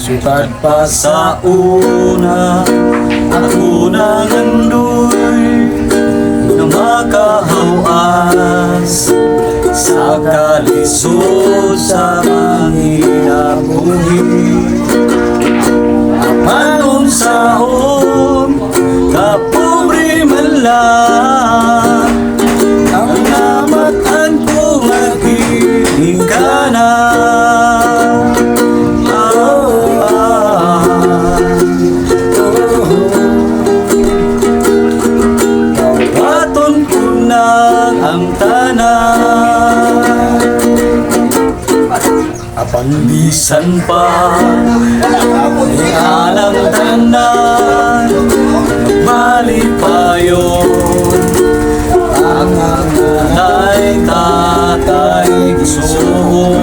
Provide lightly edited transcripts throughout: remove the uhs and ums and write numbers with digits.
Sukat pa sa una, ako na nandoy na makahawas sa kalisod sa mahirap buhi. Apanon saon, kapobre man lang, ang namatan ko magiging ka na. Ang tanan apandisan pa ni alang tanan malipayon ang nanay tatay gisuon.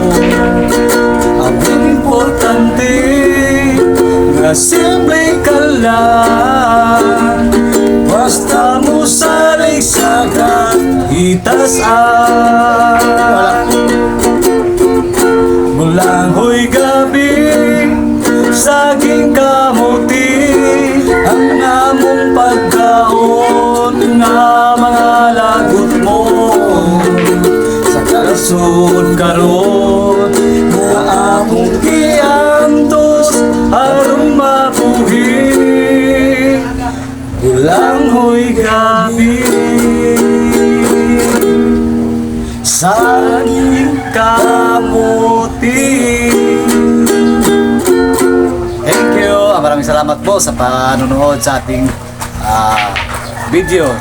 Ang importante nga simple ka lang, basta mo salig sa itasan. Mulang ho'y gabi, saging kamuti, ang namong pagkaon nga mga lagot mo. Sa kalasod karon nga akong iantos aron mabuhi. Mulang ho'y gabi, saging kamuti. Thank you. Maraming salamat po sa panonood sa ating video.